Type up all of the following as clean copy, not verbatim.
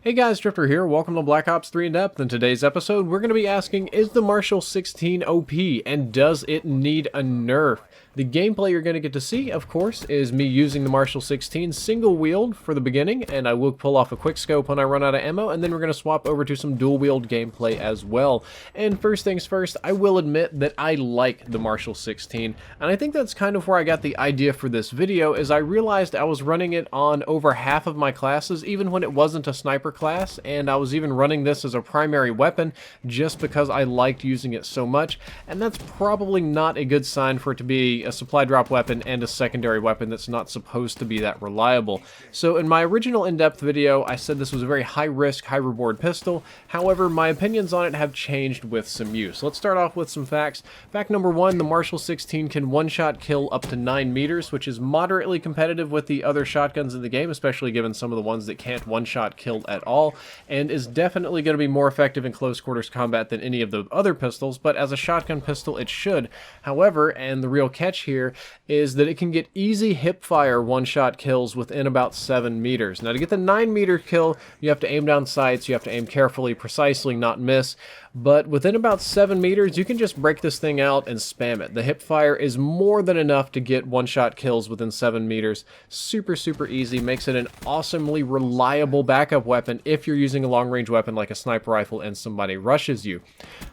Hey guys, Drifter here. Welcome to Black Ops 3 In Depth. In today's episode, we're going to be asking, is the Marshal 16 OP, and does it need a nerf? The gameplay you're going to get to see, of course, is me using the Marshal 16 single-wheeled for the beginning, and I will pull off a quick scope when I run out of ammo, and then we're going to swap over to some dual-wield gameplay as well. And first things first, I will admit that I like the Marshal 16, and I think that's kind of where I got the idea for this video, is I realized I was running it on over half of my classes, even when it wasn't a sniper class, and I was even running this as a primary weapon just because I liked using it so much, and that's probably not a good sign for it to be a supply drop weapon and a secondary weapon that's not supposed to be that reliable. So in my original in-depth video, I said this was a very high-risk, high-reward pistol. However, my opinions on it have changed with some use. Let's start off with some facts. Fact number one, the Marshal 16 can one-shot kill up to 9 meters, which is moderately competitive with the other shotguns in the game, especially given some of the ones that can't one-shot kill at all, and is definitely going to be more effective in close quarters combat than any of the other pistols, but as a shotgun pistol it should. However, and the real catch here is that it can get easy hip-fire one-shot kills within about 7 meters. Now to get the 9-meter kill, you have to aim down sights, you have to aim carefully, precisely, not miss, but within about 7 meters you can just break this thing out and spam it. The hip-fire is more than enough to get one-shot kills within 7 meters. Super easy, makes it an awesomely reliable backup weapon if you're using a long-range weapon like a sniper rifle and somebody rushes you.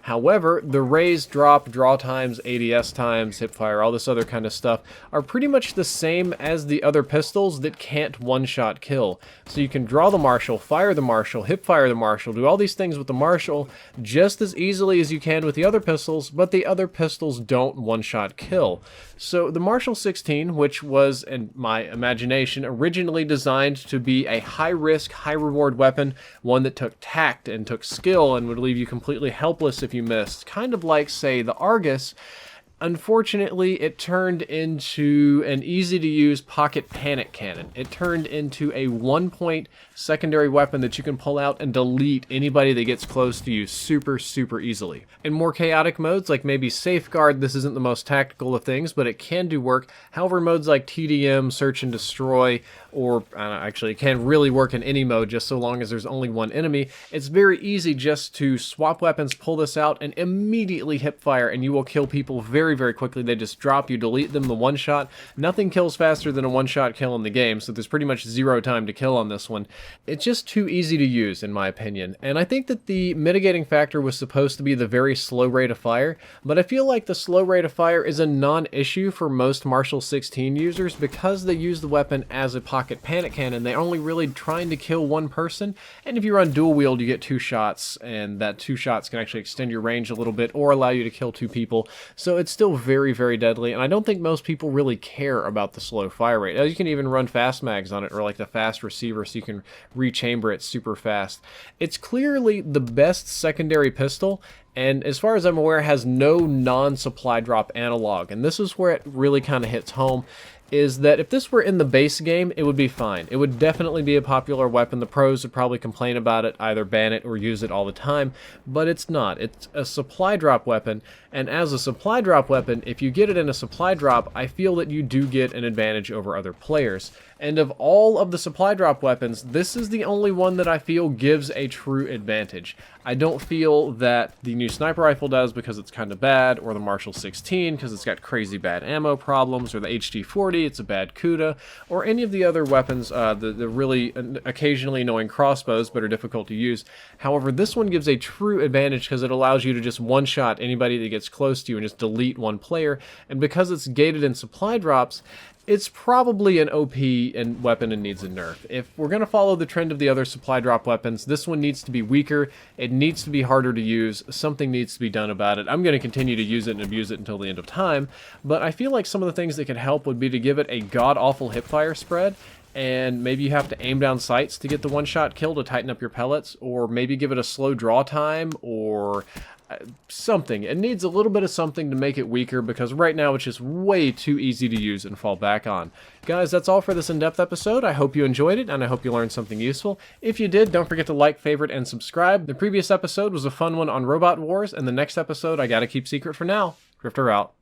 However, the raise, drop, draw times, ADS times, hip-fire, all this other kind of stuff are pretty much the same as the other pistols that can't one-shot kill. So you can draw the Marshal, fire the Marshal, hip-fire the Marshal, do all these things with the Marshal just as easily as you can with the other pistols, but the other pistols don't one-shot kill. So the Marshal 16, which was, in my imagination, originally designed to be a high-risk, high-reward weapon, one that took tact and took skill and would leave you completely helpless if you missed, kind of like, say, the Argus. Unfortunately, it turned into an easy-to-use pocket panic cannon. It turned into a one-point secondary weapon that you can pull out and delete anybody that gets close to you super easily. In more chaotic modes, like maybe Safeguard, this isn't the most tactical of things, but it can do work. However, modes like TDM, Search and Destroy, or actually it can really work in any mode just so long as there's only one enemy, it's very easy just to swap weapons, pull this out, and immediately hip fire, and you will kill people very quickly. They just drop, you delete them, the one shot. Nothing kills faster than a one-shot kill in the game, so there's pretty much zero time to kill on this one. It's just too easy to use, in my opinion, and I think that the mitigating factor was supposed to be the very slow rate of fire, but I feel like the slow rate of fire is a non-issue for most Marshal 16 users because they use the weapon as a pocket panic cannon. They're only really trying to kill one person, and if you run dual wield, you get 2 shots, and that 2 shots can actually extend your range a little bit or allow you to kill 2 people, so it's still very deadly, and I don't think most people really care about the slow fire rate. You can even run fast mags on it, or like the fast receiver, so you can rechamber it super fast. It's clearly the best secondary pistol, and as far as I'm aware, has no non-supply drop analog, and this is where it really kind of hits home, is that if this were in the base game, it would be fine. It would definitely be a popular weapon. The pros would probably complain about it, either ban it or use it all the time, but it's not. It's a supply drop weapon, and as a supply drop weapon, if you get it in a supply drop, I feel that you do get an advantage over other players. And of all of the supply drop weapons, this is the only one that I feel gives a true advantage. I don't feel that the new sniper rifle does because it's kind of bad, or the Marshal 16 because it's got crazy bad ammo problems, or the HD40, it's a bad CUDA, or any of the other weapons, the really occasionally annoying crossbows but are difficult to use. However, this one gives a true advantage because it allows you to just one-shot anybody that gets close to you and just delete one player, and because it's gated in supply drops, it's probably an OP and weapon and needs a nerf. If we're going to follow the trend of the other supply drop weapons, this one needs to be weaker, it needs to be harder to use, something needs to be done about it. I'm going to continue to use it and abuse it until the end of time, but I feel like some of the things that could help would be to give it a god-awful hipfire spread, and maybe you have to aim down sights to get the one-shot kill to tighten up your pellets, or maybe give it a slow draw time, or something. It needs a little bit of something to make it weaker because right now it's just way too easy to use and fall back on. Guys, that's all for this in-depth episode. I hope you enjoyed it and I hope you learned something useful. If you did, don't forget to like, favorite, and subscribe. The previous episode was a fun one on Robot Wars, and the next episode I gotta keep secret for now. Drifter out.